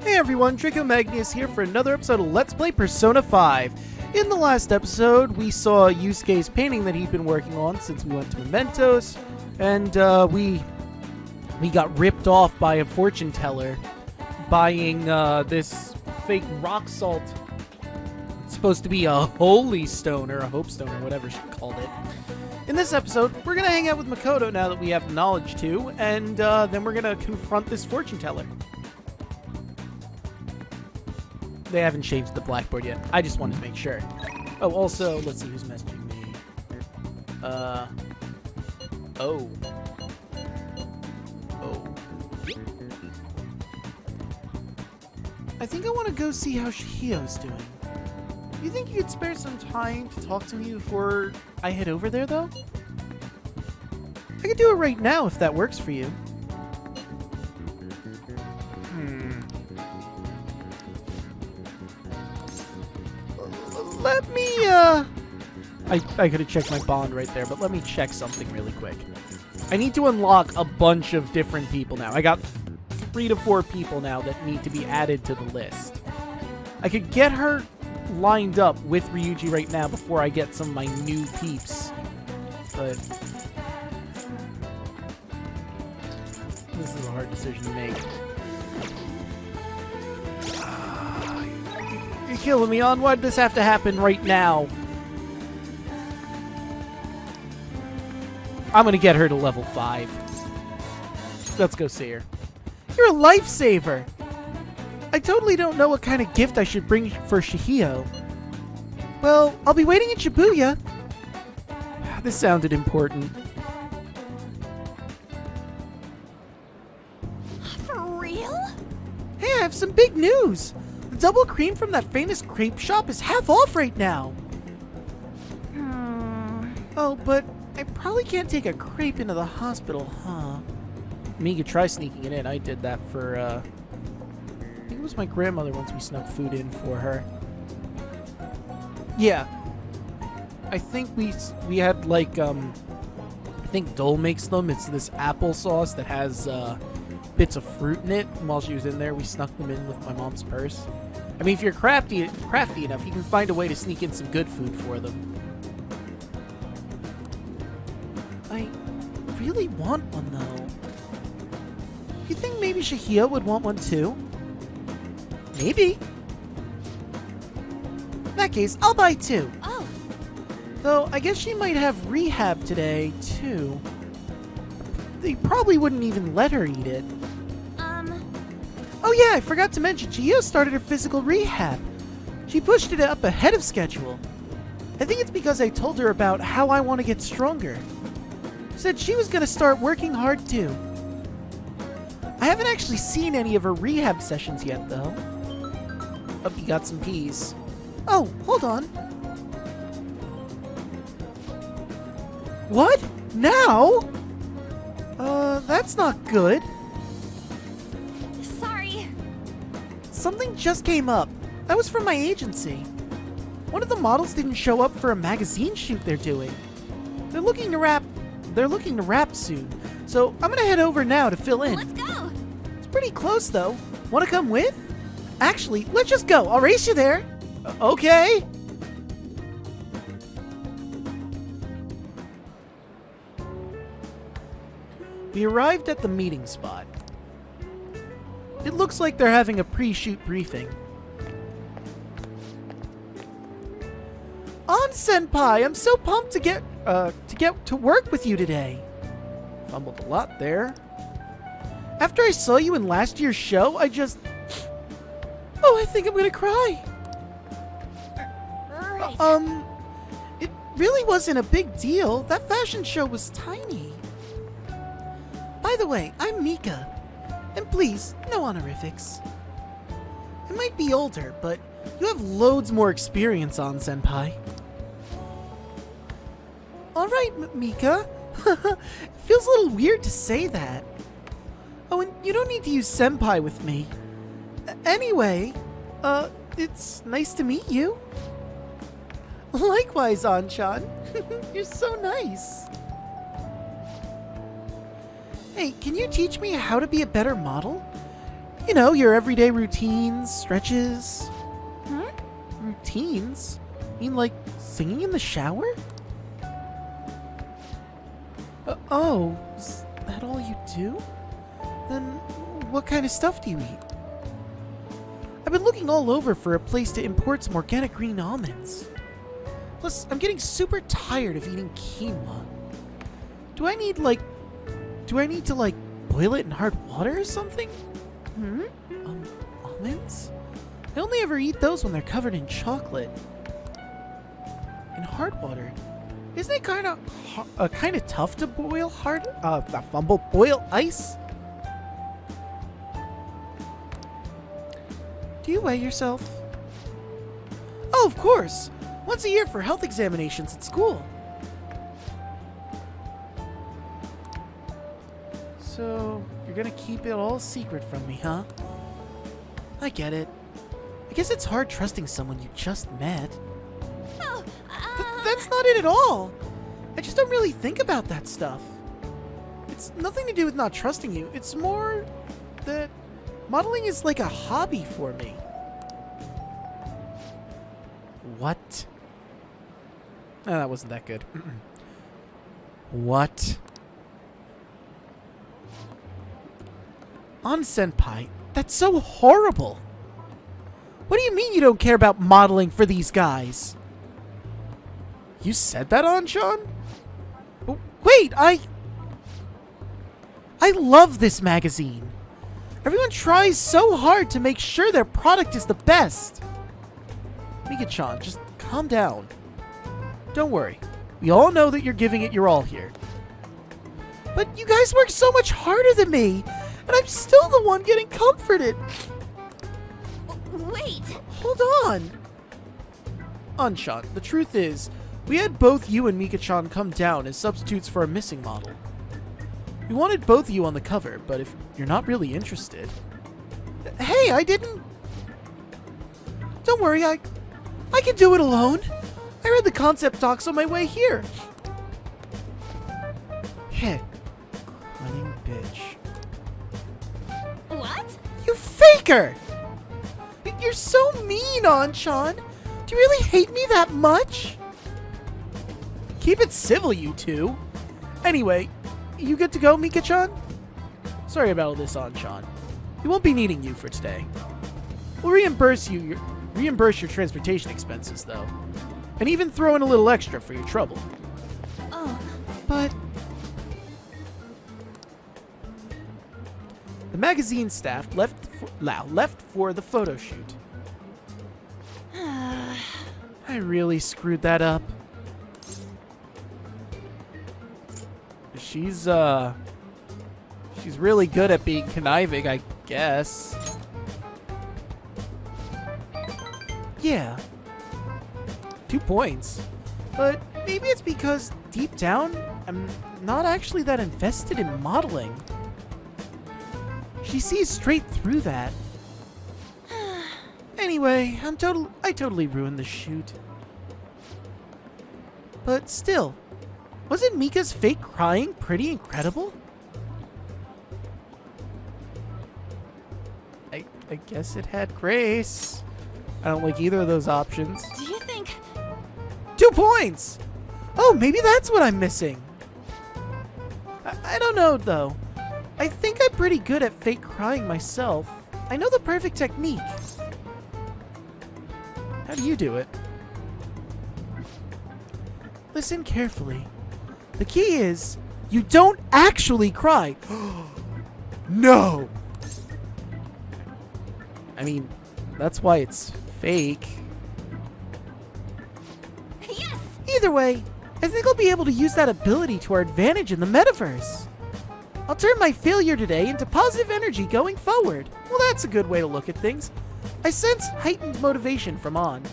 Hey everyone, Draco Magnius here for another episode of Let's Play Persona 5. In the last episode, we saw Yusuke's painting that he'd been working on since we went to Mementos, and we got ripped off by a fortune teller buying this fake rock salt. It's supposed to be a holy stone, or a hope stone, or whatever she called it. In this episode, we're going to hang out with Makoto now that we have knowledge too, and then we're going to confront this fortune teller. They haven't changed the blackboard yet. I just wanted to make sure. Oh, also, let's see who's messaging me. Oh. I think I want to go see how Chihiya's doing. You think you could spare some time to talk to me before I head over there, though? I could do it right now if that works for you. Let me, I could have checked my bond right there, but let me check something really quick. I need to unlock a bunch of different people now. I got 3 to 4 people now that need to be added to the list. I could get her lined up with Ryuji right now before I get some of my new peeps. But this is a hard decision to make. You're killing me, On. Why did this have to happen right now? I'm gonna get her to level 5. Let's go see her. You're a lifesaver! I totally don't know what kind of gift I should bring for Chihaya. Well, I'll be waiting in Shibuya. This sounded important. For real? Hey, I have some big news! The double cream from that famous crepe shop is half off right now! Oh, but I probably can't take a crepe into the hospital, huh? Mika, try sneaking it in. I did that for, I think it was my grandmother once we snuck food in for her. Yeah. I think we had, like, I think Dole makes them. It's this applesauce that has, bits of fruit in it. And while she was in there, we snuck them in with my mom's purse. I mean, if you're crafty enough, you can find a way to sneak in some good food for them. I really want one, though. You think maybe Chihaya would want one, too? Maybe. In that case, I'll buy 2. Oh. Though, I guess she might have rehab today, too. They probably wouldn't even let her eat it. Oh yeah, I forgot to mention, Chihaya started her physical rehab. She pushed it up ahead of schedule. I think it's because I told her about how I want to get stronger. Said she was going to start working hard too. I haven't actually seen any of her rehab sessions yet, though. Oh, you got some peas. Oh, hold on. What? Now? That's not good. Sorry. Something just came up. That was from my agency. One of the models didn't show up for a magazine shoot they're doing. They're looking to wrap soon. So I'm gonna head over now to fill in. Let's go. It's pretty close though. Wanna come with? Actually, let's just go. I'll race you there. Okay. We arrived at the meeting spot. It looks like they're having a pre-shoot briefing. On, Senpai! I'm so pumped to get to work with you today. Fumbled a lot there. After I saw you in last year's show, I just... Oh, I think I'm gonna cry. Right. It really wasn't a big deal. That fashion show was tiny. By the way, I'm Mika. And please, no honorifics. I might be older, but you have loads more experience on, Senpai. Alright, Mika. It feels a little weird to say that. Oh, and you don't need to use Senpai with me. Anyway, it's nice to meet you. Likewise, An-chan. You're so nice. Hey, can you teach me how to be a better model? You know, your everyday routines, stretches. Hmm? Routines? You mean like singing in the shower? Oh, is that all you do? Then what kind of stuff do you eat? I've been looking all over for a place to import some organic green almonds. Plus, I'm getting super tired of eating quinoa. Do I need to, like, boil it in hard water or something? Hmm? Almonds? I only ever eat those when they're covered in chocolate. In hard water? Isn't it kind of tough to boil boil ice? Do you weigh yourself? Oh, of course! Once a year for health examinations at school. So, you're gonna keep it all secret from me, huh? I get it. I guess it's hard trusting someone you just met. Oh, That's not it at all! I just don't really think about that stuff. It's nothing to do with not trusting you. It's more that modeling is like a hobby for me. What? Oh, that wasn't that good. What? Senpai, that's so horrible. What do you mean you don't care about modeling for these guys? You said that, Sean? Wait, I love this magazine. Everyone tries so hard to make sure their product is the best. Mika-chan, just calm down. Don't worry. We all know that you're giving it your all here. But you guys work so much harder than me, and I'm still the one getting comforted. wait. Hold on. Anshan, the truth is, we had both you and Mika-chan come down as substitutes for a missing model. We wanted both of you on the cover, but if you're not really interested... Hey, I didn't... Don't worry, I can do it alone. I read the concept docs on my way here. Heh. Cunning bitch. What? You faker! You're so mean, Anshan. Do you really hate me that much? Keep it civil, you two. Anyway, you good to go, Mika-chan? Sorry about all this, Anshan. We won't be needing you for today. We'll reimburse your transportation expenses, though. And even throw in a little extra for your trouble. Oh. But... The magazine staff left for the photo shoot. I really screwed that up. She's really good at being conniving, I guess. Yeah. 2 points. But maybe it's because deep down, I'm not actually that invested in modeling. She sees straight through that. Anyway, I totally ruined the shoot. But still, wasn't Mika's fake crying pretty incredible? I guess it had grace. I don't like either of those options. Do you think... 2 points! Oh, maybe that's what I'm missing. I don't know, though. I think I'm pretty good at fake crying myself. I know the perfect technique. How do you do it? Listen carefully. The key is, you don't actually cry. No! I mean, that's why it's fake. Yes! Either way, I think I'll be able to use that ability to our advantage in the metaverse. I'll turn my failure today into positive energy going forward. Well, that's a good way to look at things. I sense heightened motivation from On.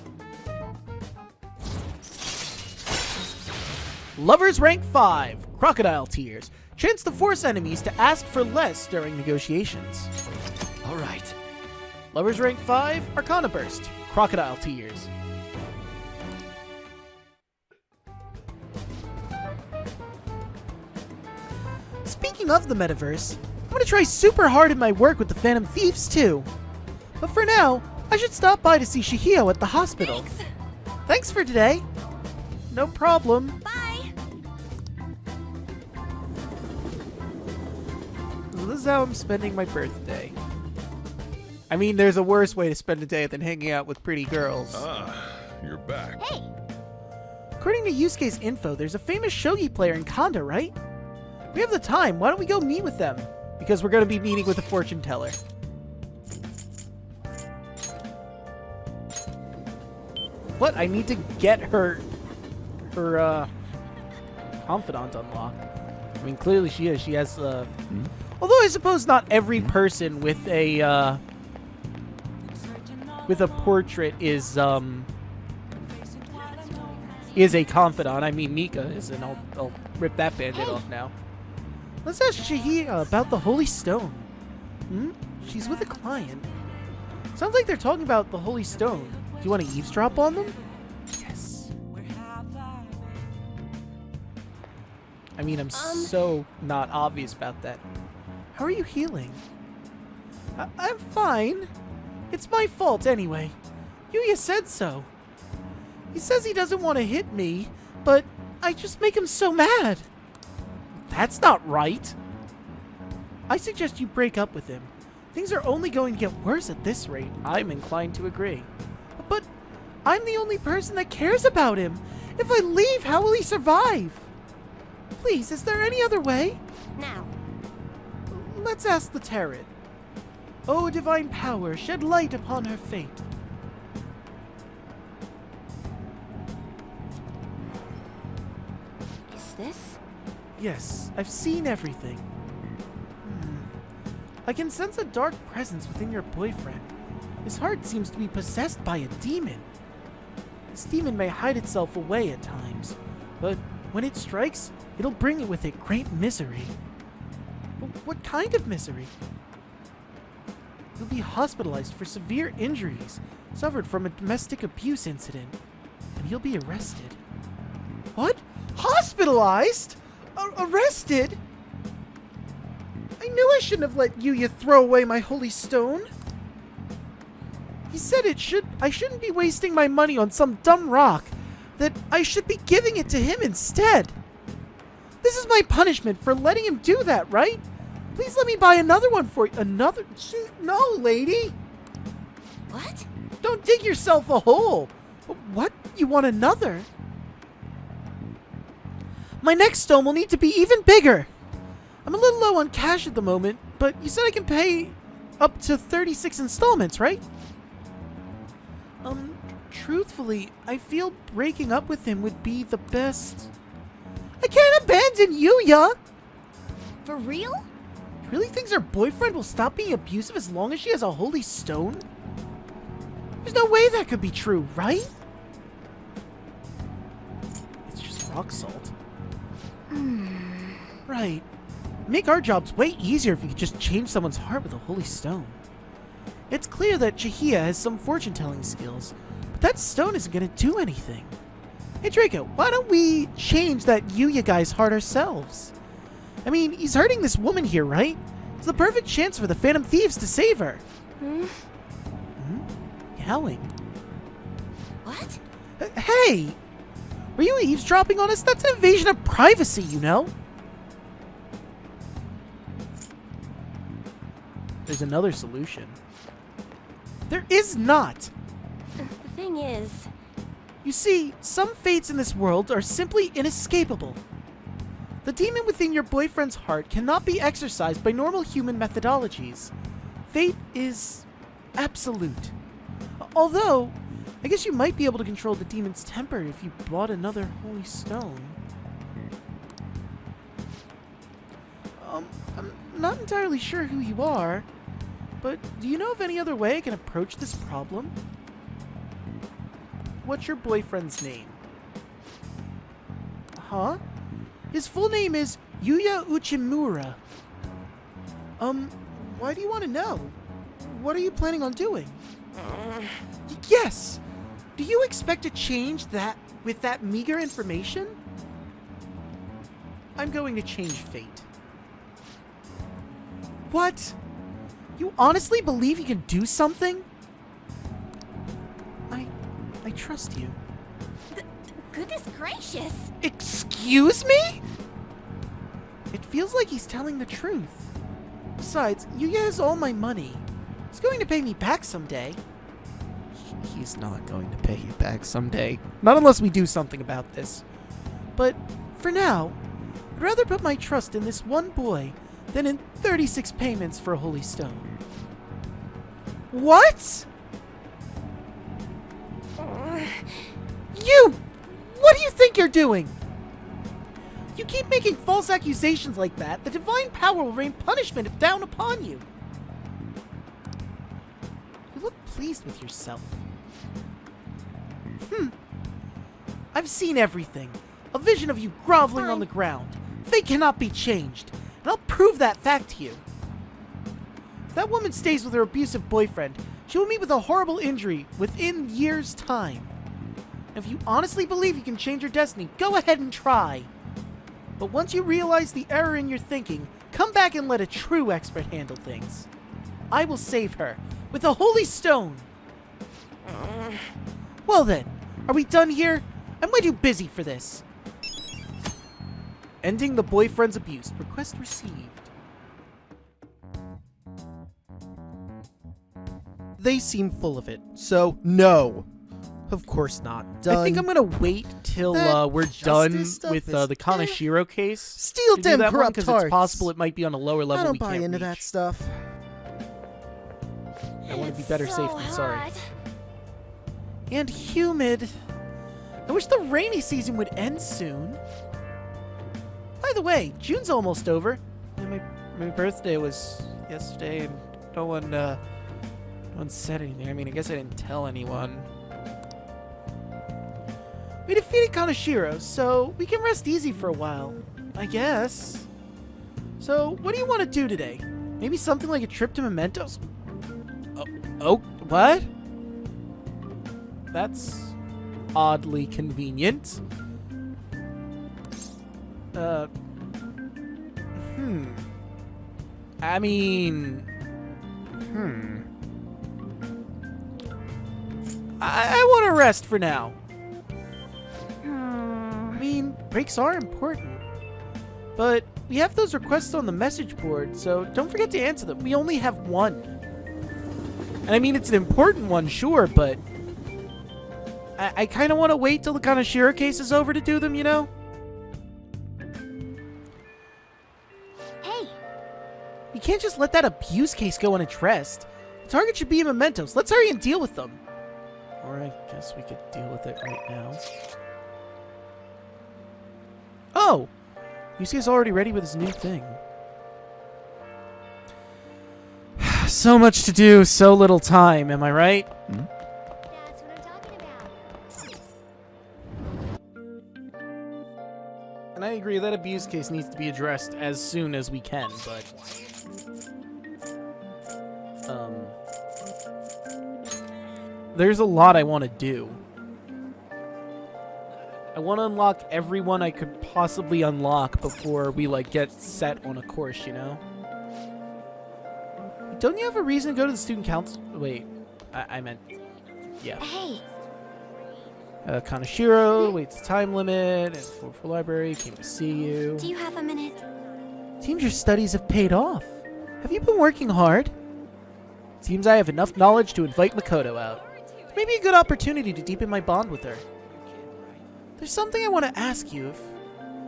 Lovers rank 5, Crocodile Tears. Chance to force enemies to ask for less during negotiations. Alright. Lovers rank 5, Arcana Burst, Crocodile Tears. Speaking of the metaverse, gonna try super hard in my work with the Phantom Thieves too. But for now, I should stop by to see Chihaya at the hospital. Thanks. Thanks for today. No problem. Bye. This is how I'm spending my birthday. I mean, there's a worse way to spend a day than hanging out with pretty girls. You're back. Hey. According to Yusuke's info, there's a famous shogi player in Kanda, right? We have the time. Why don't we go meet with them? Because we're going to be meeting with a fortune teller. What? I need to get her confidant unlocked. I mean, clearly she is. She has, although I suppose not every person with a portrait is a confidant. I mean, Mika is, and I'll rip that band-aid off now. Let's ask Chihaya about the Holy Stone. She's with a client. Sounds like they're talking about the Holy Stone. Do you want to eavesdrop on them? Yes. I mean, I'm so not obvious about that. How are you healing? I'm fine. It's my fault anyway. Yuya said so. He says he doesn't want to hit me, but I just make him so mad. That's not right. I suggest you break up with him. Things are only going to get worse at this rate. I'm inclined to agree. But I'm the only person that cares about him. If I leave, how will he survive? Please, is there any other way? Now. Let's ask the Tarot. O divine power, shed light upon her fate. Is this? Yes, I've seen everything. I can sense a dark presence within your boyfriend. His heart seems to be possessed by a demon. This demon may hide itself away at times, but when it strikes, it'll bring with it great misery. But what kind of misery? He'll be hospitalized for severe injuries suffered from a domestic abuse incident, and he'll be arrested. What? Hospitalized? Arrested? I knew I shouldn't have let Yuya throw away my holy stone. He said I shouldn't be wasting my money on some dumb rock, that I should be giving it to him instead. This is my punishment for letting him do that, right? Please let me buy another one for you. Another? No, lady. What? Don't dig yourself a hole. What? You want another? My next stone will need to be even bigger. I'm a little low on cash at the moment, but you said I can pay up to 36 installments, right? Truthfully, I feel breaking up with him would be the best. I can't abandon Yuya! For real? You really thinks her boyfriend will stop being abusive as long as she has a holy stone? There's no way that could be true, right? It's just rock salt. Right. Make our jobs way easier if you could just change someone's heart with a holy stone. It's clear that Chihaya has some fortune-telling skills, but that stone isn't going to do anything. Hey Draco, why don't we change that Yuya guy's heart ourselves? I mean, he's hurting this woman here, right? It's the perfect chance for the Phantom Thieves to save her. Yowling. What? Hey! Were you eavesdropping on us? That's an invasion of privacy, you know? There's another solution. There is not! The thing is... You see, some fates in this world are simply inescapable. The demon within your boyfriend's heart cannot be exorcised by normal human methodologies. Fate is absolute. Although, I guess you might be able to control the demon's temper if you bought another holy stone. I'm not entirely sure who you are, but do you know of any other way I can approach this problem? What's your boyfriend's name? Huh? His full name is Yuya Uchimura. Why do you want to know? What are you planning on doing? Yes! Do you expect to change that with that meager information? I'm going to change fate. What? You honestly believe you can do something? I trust you. Goodness gracious! Excuse me? It feels like he's telling the truth. Besides, Yuya has all my money. He's going to pay me back someday. He's not going to pay you back someday. Not unless we do something about this. But for now, I'd rather put my trust in this one boy than in 36 payments for a holy stone. What? You! What do you think you're doing? You keep making false accusations like that, the divine power will rain punishment down upon you. You look pleased with yourself. I've seen everything. A vision of you groveling on the ground. Fate cannot be changed, and I'll prove that fact to you. If that woman stays with her abusive boyfriend, she will meet with a horrible injury within years' time. If you honestly believe you can change your destiny, go ahead and try. But once you realize the error in your thinking, come back and let a true expert handle things. I will save her with a holy stone. Well then, are we done here? I'm way too busy for this. Ending the boyfriend's abuse. Request received. They seem full of it, so no. Of course not. Done. I think I'm gonna wait till we're done with the Kaneshiro case. Steal to do them that one, corrupt because hearts. it's possible it might be on a lower level I don't we buy can't into reach. that stuff. I want to be better It's safe so than sorry. hot. And humid. I wish the rainy season would end soon. By the way, June's almost over. And my birthday was yesterday, and no one said anything. I mean, I guess I didn't tell anyone. We defeated Kaneshiro, so we can rest easy for a while, I guess. So, what do you want to do today? Maybe something like a trip to Mementos? Oh, what? That's oddly convenient. I mean... I want to rest for now. I mean, breaks are important. But we have those requests on the message board, so don't forget to answer them. We only have one. And I mean, it's an important one, sure, but... I kind of want to wait till the Kaneshiro case is over to do them, you know? Hey, You can't just let that abuse case go unaddressed. The target should be in Mementos. Let's hurry and deal with them. Or I guess we could deal with it right now. Oh! Yusuke's already ready with his new thing. So much to do, so little time, am I right? that's what I'm talking about. And I agree that abuse case needs to be addressed as soon as we can, but... there's a lot I want to do. I want to unlock everyone I could possibly unlock before we, like, get set on a course, you know? Don't you have a reason to go to the student council? Wait, I meant... yeah. Hey, Kaneshiro, waits time limit, and for library, came to see you. do you have a minute? Seems your studies have paid off. Have you been working hard? Seems I have enough knowledge to invite Makoto out. Maybe a good opportunity to deepen my bond with her. There's something I want to ask you, if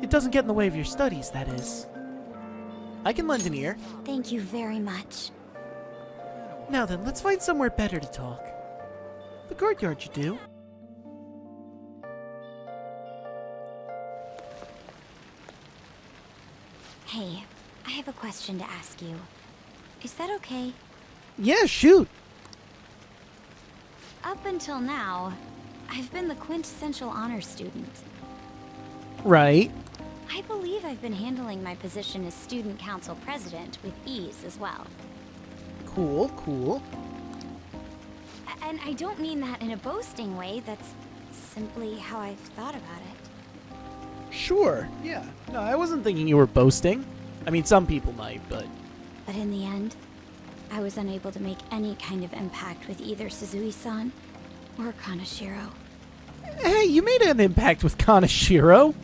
it doesn't get in the way of your studies, that is. I can lend an ear. Thank you very much. Now then, let's find somewhere better to talk. The courtyard should do. Hey, I have a question to ask you. Is that okay? Yeah, shoot. Up until now, I've been the quintessential honor student. Right. I believe I've been handling my position as student council president with ease as well. Cool, cool. And I don't mean that in a boasting way, that's simply how I've thought about it. Sure. Yeah. No, I wasn't thinking you were boasting. I mean, some people might, but... But in the end, I was unable to make any kind of impact with either Suzui-san or Kaneshiro. Hey, you made an impact with Kaneshiro.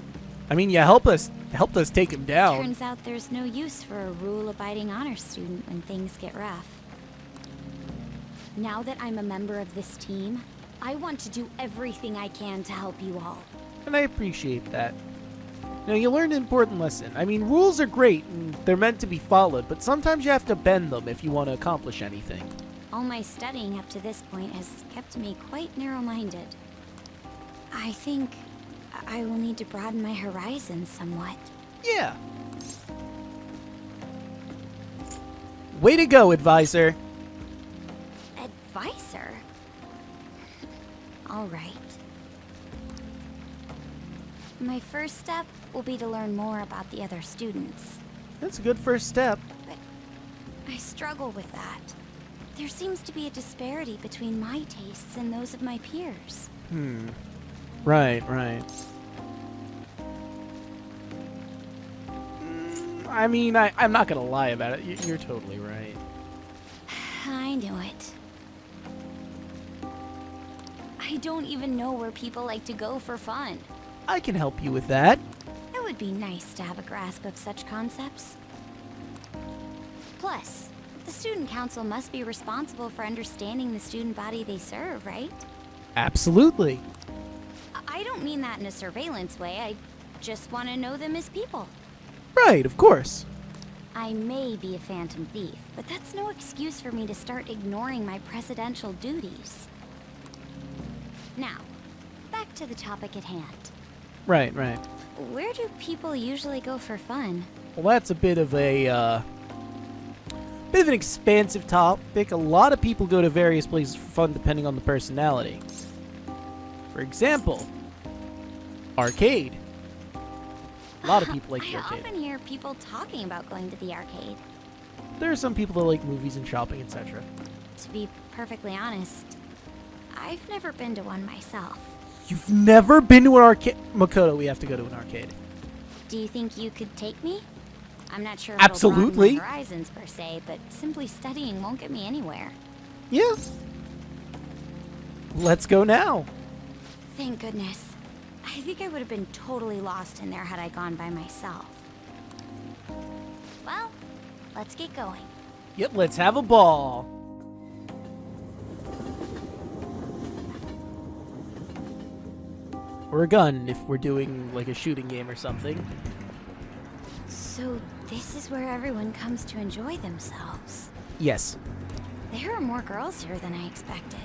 I mean, you helped us take him down. Turns out there's no use for a rule-abiding honor student when things get rough. Now that I'm a member of this team, I want to do everything I can to help you all. And I appreciate that. Now, you learned an important lesson. I mean, rules are great, and they're meant to be followed, but sometimes you have to bend them if you want to accomplish anything. All my studying up to this point has kept me quite narrow-minded. I think I will need to broaden my horizons somewhat. Yeah. Way to go, advisor. Advisor? All right. My first step will be to learn more about the other students. That's a good first step. But I struggle with that. There seems to be a disparity between my tastes and those of my peers. Right. I mean, I'm not gonna lie about it. You're totally right. I knew it. I don't even know where people like to go for fun. I can help you with that. It would be nice to have a grasp of such concepts. Plus, the student council must be responsible for understanding the student body they serve, right? Absolutely. I don't mean that in a surveillance way. I just want to know them as people. Right, of course. I may be a phantom thief, but that's no excuse for me to start ignoring my presidential duties. Now, back to the topic at hand. Right. Where do people usually go for fun? Well, that's a bit of an expansive topic. A lot of people go to various places for fun depending on the personality. For example, arcade. A lot of people like the I arcade. often hear people talking about going to the arcade. There are some people that like movies and shopping, etc. To be perfectly honest, I've never been to one myself. You've never been to an arcade? Makoto, we have to go to an arcade. Do you think you could take me? I'm not sure Absolutely. it'll broaden my horizons per se, but simply studying won't get me anywhere. Yeah. Let's go now. Thank goodness. I think I would have been totally lost in there had I gone by myself. Well, let's get going. Yep, let's have a ball. Or a gun if we're doing like a shooting game or something. So this is where everyone comes to enjoy themselves. Yes. There are more girls here than I expected.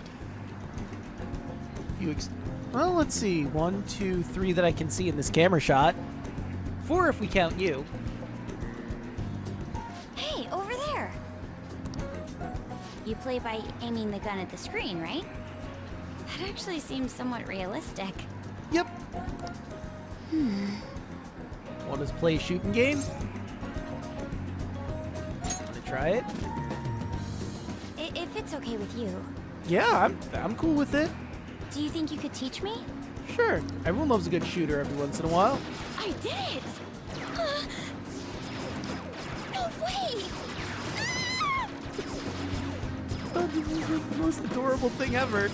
Well, let's see. 1, 2, 3 that I can see in this camera shot. 4 if we count you. Hey, over there! You play by aiming the gun at the screen, right? That actually seems somewhat realistic. Yep. Want to play a shooting game? Want to try it? If it's okay with you, Yeah, I'm cool with it. do you think you could teach me? Sure. Everyone loves a good shooter every once in a while. I did it! No way! Oh, this is the most adorable thing ever.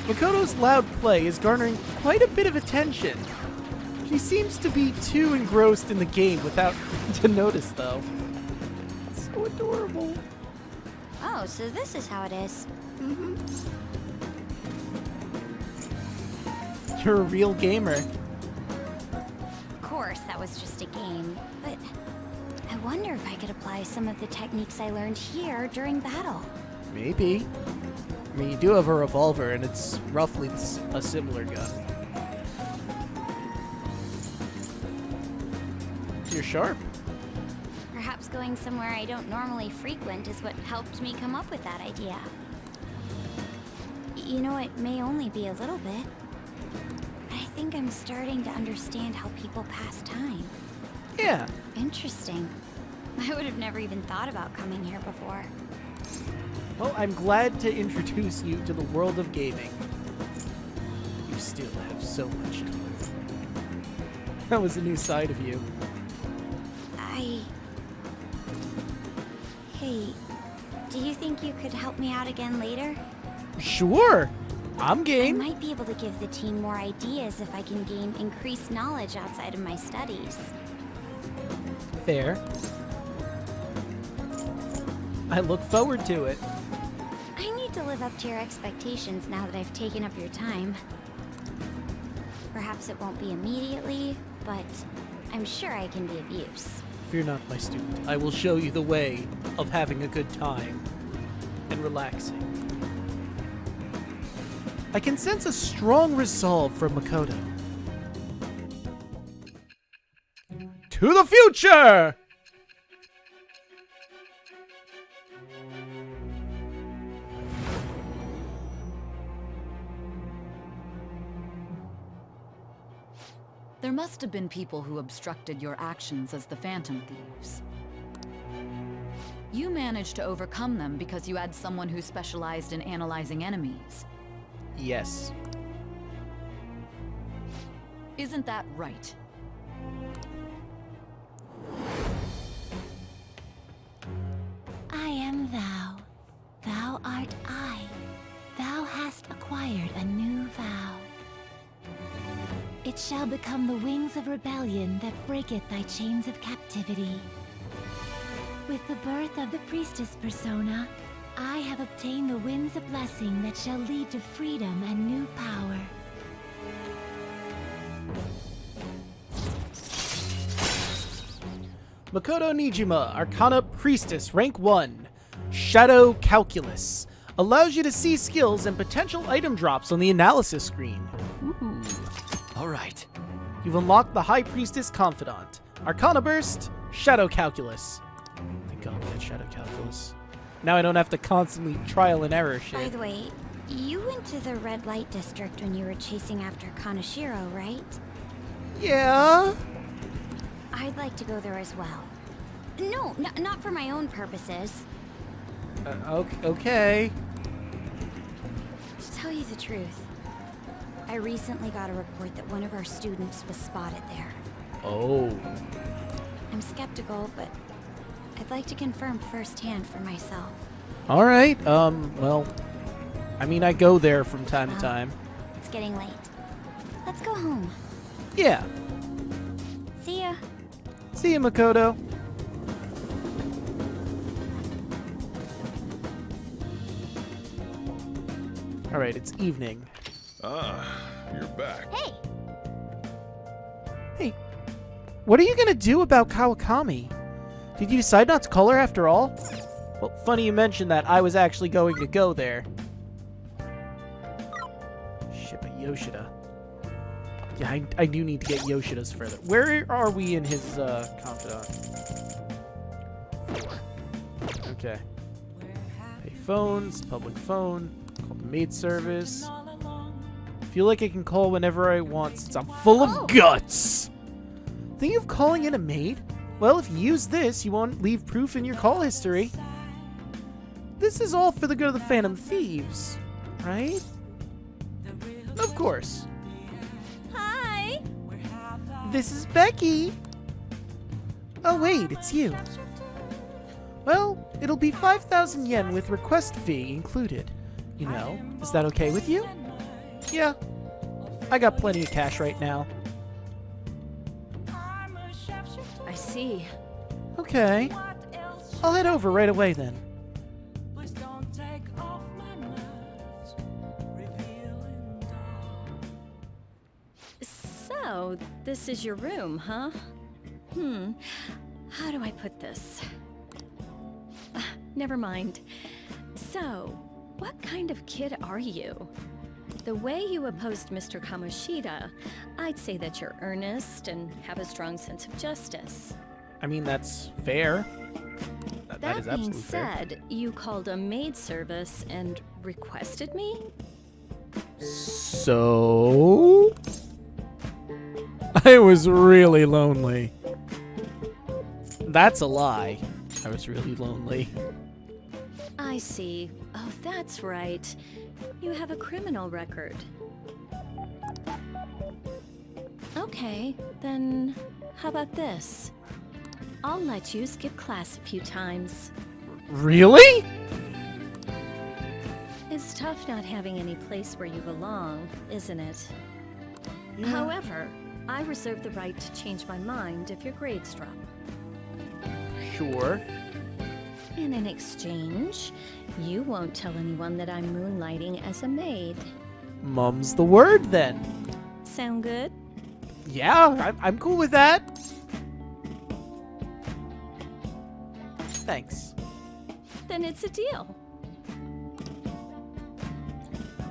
Makoto's loud play is garnering quite a bit of attention. She seems to be too engrossed in the game without to notice, though. It's so adorable. Oh, so this is how it is. You're a real gamer. Of course, that was just a game, but I wonder if I could apply some of the techniques I learned here during battle. Maybe. I mean, you do have a revolver, and it's roughly a similar gun. You're sharp. Perhaps going somewhere I don't normally frequent is what helped me come up with that idea. You know, it may only be a little bit, but I think I'm starting to understand how people pass time. Yeah. Interesting. I would have never even thought about coming here before. Well, I'm glad to introduce you to the world of gaming. You still have so much to learn. That was a new side of you. Hey, do you think you could help me out again later? Sure. I'm I game. might be able to give the team more ideas if I can gain increased knowledge outside of my studies. Fair. I look forward to it. I need to live up to your expectations now that I've taken up your time. Perhaps it won't be immediately, but I'm sure I can be of use. Fear not, my student. I will show you the way of having a good time and relaxing. I can sense a strong resolve from Makoto. To the future! There must have been people who obstructed your actions as the Phantom Thieves. You managed to overcome them because you had someone who specialized in analyzing enemies. Yes. Isn't that right? I am thou. Thou art I. Thou hast acquired a new vow. It shall become the wings of rebellion that breaketh thy chains of captivity. With the birth of the priestess persona, I have obtained the winds of blessing that shall lead to freedom and new power. Makoto Nijima, Arcana Priestess, Rank 1. Shadow Calculus. Allows you to see skills and potential item drops on the analysis screen. Ooh. Alright. You've unlocked the High Priestess Confidant. Arcana Burst, Shadow Calculus. Thank God we had Shadow Calculus. Now I don't have to constantly trial and error shit. By the way, you went to the red light district when you were chasing after Kaneshiro, right? Yeah? I'd like to go there as well. No, not for my own purposes. Okay. To tell you the truth, I recently got a report that one of our students was spotted there. Oh. I'm skeptical, but I'd like to confirm firsthand for myself. Alright, well, I mean, I go there from time to time. It's getting late. Let's go home. Yeah. See ya. See you, Makoto. Alright, it's evening. Ah, you're back. Hey! Hey, what are you gonna do about Kawakami? Did you decide not to call her after all? Well, funny you mentioned that. I was actually going to go there. Shit, but Yoshida. Yeah, I do need to get Yoshida's further. Where are we in his confidant? 4. Okay. Pay phones, public phone, call the maid service. Feel like I can call whenever I want since I'm full of guts. Think of calling in a maid? Well, if you use this, you won't leave proof in your call history. This is all for the good of the Phantom Thieves, right? Of course. Hi! This is Becky. Oh wait, it's you. Well, it'll be 5,000 yen with request fee included. You know, is that okay with you? Yeah. I got plenty of cash right now. I see. Okay. I'll head over right away then. So, this is your room, huh? How do I put this? Never mind. So, what kind of kid are you? The way you opposed Mr. Kamoshida, I'd say that you're earnest and have a strong sense of justice. I mean, that's fair. That is That being absolutely fair. said, you called a maid service and requested me? So? I was really lonely. That's a lie. I was really lonely. I see. Oh, that's right. You have a criminal record. Okay, then how about this? I'll let you skip class a few times. Really? It's tough not having any place where you belong, isn't it? Yeah. However, I reserve the right to change my mind if your grades drop. Sure. And in exchange, you won't tell anyone that I'm moonlighting as a maid. Mum's the word, then. Sound good? Yeah, I'm cool with that. Thanks. Then it's a deal.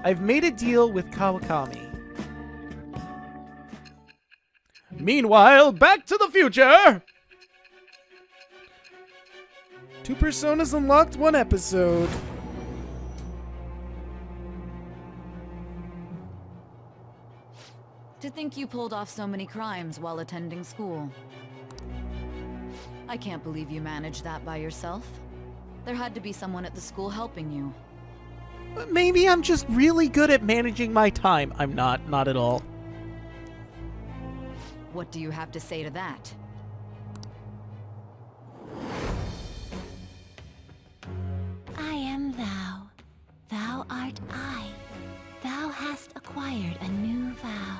I've made a deal with Kawakami. Meanwhile, Back to the Future! 2 personas unlocked, 1 episode. To think you pulled off so many crimes while attending school. I can't believe you managed that by yourself. There had to be someone at the school helping you. Maybe I'm just really good at managing my time. I'm not at all. What do you have to say to that? I am thou. Thou art I. Thou hast acquired a new vow.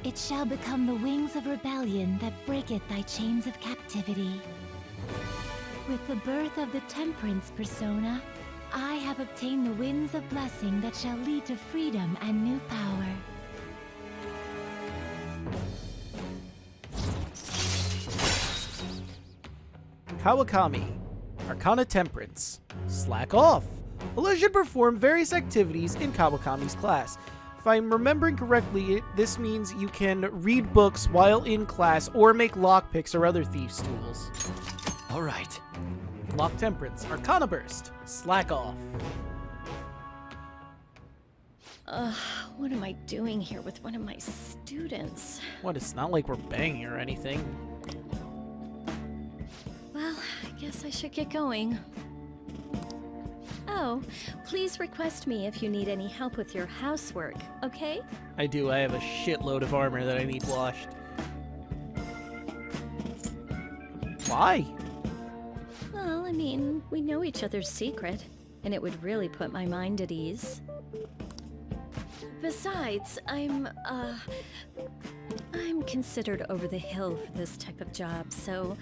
It shall become the wings of rebellion that breaketh thy chains of captivity. With the birth of the temperance persona, I have obtained the winds of blessing that shall lead to freedom and new power. Kawakami, Arcana Temperance. Slack off. Below should perform various activities in Kawakami's class. If I'm remembering correctly, this means you can read books while in class or make lockpicks or other thieves' tools. Alright. Lock Temperance, Arcana Burst. Slack off. What am I doing here with one of my students? What, it's not like we're banging or anything. Well, I guess I should get going. Oh, please request me if you need any help with your housework, okay? I do, I have a shitload of armor that I need washed. Why? Well, I mean, we know each other's secret, and it would really put my mind at ease. Besides, I'm considered over the hill for this type of job, so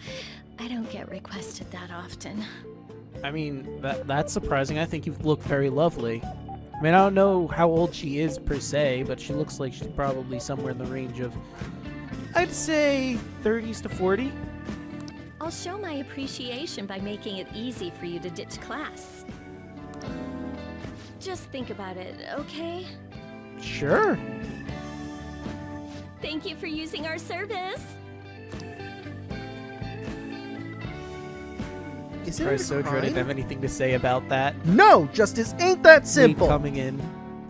I don't get requested that often. I mean, that's surprising. I think you look very lovely. I mean, I don't know how old she is per se, but she looks like she's probably somewhere in the range of, I'd say, 30s to 40. I'll show my appreciation by making it easy for you to ditch class. Just think about it, okay? Sure. Thank you for using our service. Isn't Or it so a dread if I crime? have anything to say about that. No, justice ain't that Weed simple. coming in.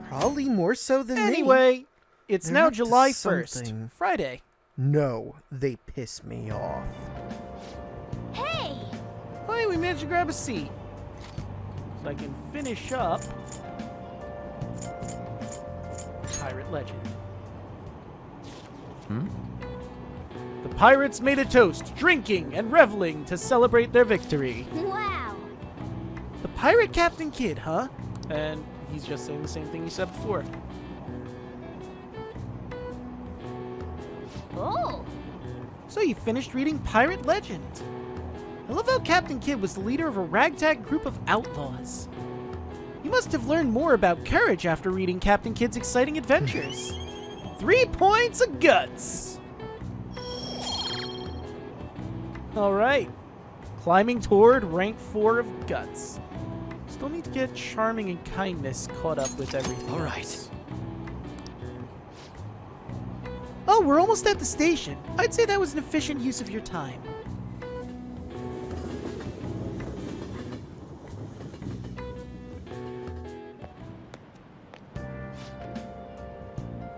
Probably more so than me. Anyway, it's They're now up to July 1st, something. Friday. No, they piss me off. Hey! Oh, hey, we managed to grab a seat. So I can finish up Pirate Legend. The pirates made a toast, drinking and reveling to celebrate their victory. Wow! The pirate Captain Kidd, huh? And he's just saying the same thing he said before. Oh! So you finished reading Pirate Legend. I love how Captain Kidd was the leader of a ragtag group of outlaws. You must have learned more about courage after reading Captain Kidd's exciting adventures. 3 points of guts! Alright. Climbing toward rank 4 of guts. Still need to get charming and kindness caught up with everything. Alright. else. Oh, we're almost at the station. I'd say that was an efficient use of your time.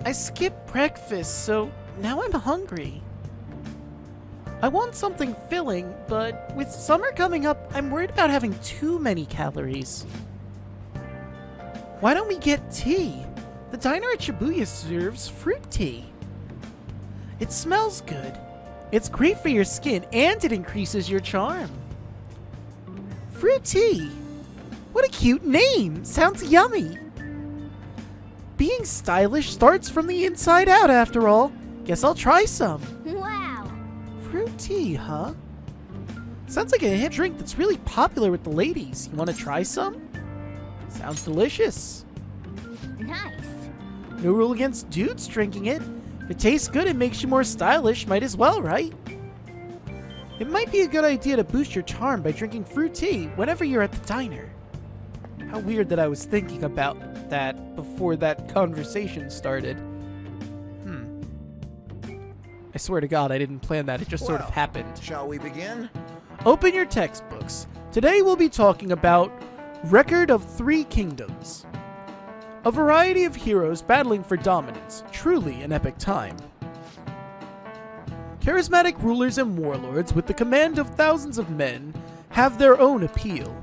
I skipped breakfast, so now I'm hungry. I want something filling, but with summer coming up, I'm worried about having too many calories. Why don't we get tea? The diner at Shibuya serves fruit tea. It smells good. It's great for your skin, and it increases your charm. Fruity! What a cute name! Sounds yummy! Being stylish starts from the inside out, after all. Guess I'll try some. Wow. Fruity, huh? Sounds like a hit drink that's really popular with the ladies. You want to try some? Sounds delicious. Nice. No rule against dudes drinking it. If it tastes good and makes you more stylish, might as well, right? It might be a good idea to boost your charm by drinking fruit tea whenever you're at the diner. How weird that I was thinking about that before that conversation started. I swear to God, I didn't plan that. It just sort of happened. Shall we begin? Open your textbooks. Today we'll be talking about Record of Three Kingdoms. A variety of heroes battling for dominance. Truly an epic time. Charismatic rulers and warlords with the command of thousands of men have their own appeal.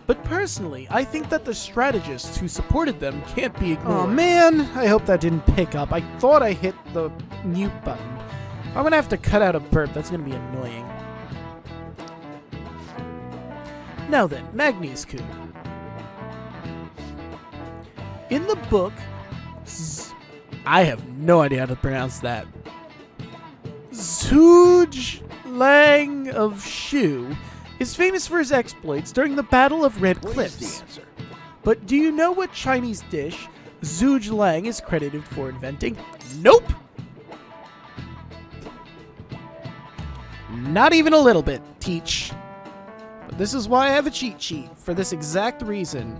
But personally, I think that the strategists who supported them can't be ignored. Oh man, I hope that didn't pick up. I thought I hit the mute button. I'm gonna have to cut out a burp. That's gonna be annoying. Now then, Magnius-kun. In the book, I have no idea how to pronounce that. Zhuge Liang of Shu is famous for his exploits during the Battle of Red Cliffs. But do you know what Chinese dish Zhuge Liang is credited for inventing? Nope! Not even a little bit, Teach. But this is why I have a cheat sheet, for this exact reason.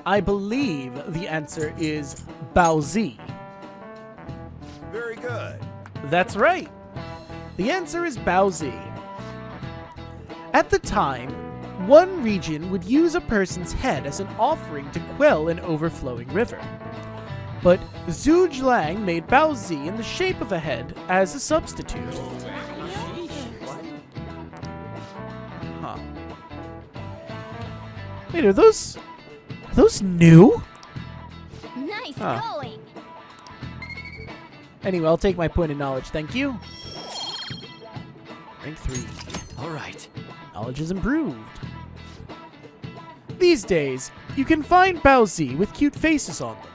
I believe the answer is Baozi. Very good. That's right. The answer is Baozi. At the time, one region would use a person's head as an offering to quell an overflowing river. But Zhuge Liang made Baozi in the shape of a head as a substitute. Huh. Wait, are those new? Nice Huh. going. Anyway, I'll take my point of knowledge, thank you. Rank 3. Alright. Knowledge is improved. These days, you can find Baozi with cute faces on them.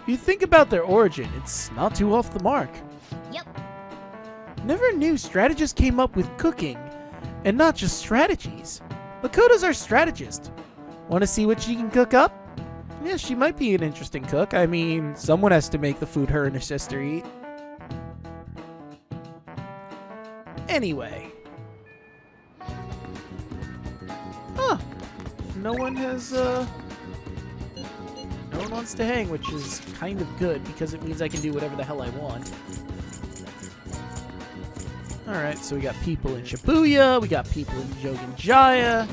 If you think about their origin, it's not too off the mark. Yep. Never knew strategists came up with cooking, and not just strategies. Makoto's our strategist. Want to see what she can cook up? Yeah, she might be an interesting cook. I mean, someone has to make the food her and her sister eat. Anyway. Huh. No one wants to hang, which is kind of good because it means I can do whatever the hell I want. Alright, so we got people in Shibuya, we got people in Jogenjaya.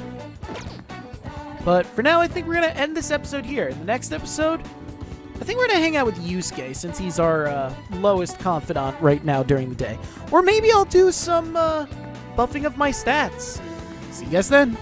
But for now, I think we're going to end this episode here. In the next episode, I think we're going to hang out with Yusuke since he's our lowest confidant right now during the day. Or maybe I'll do some buffing of my stats. See you guys then.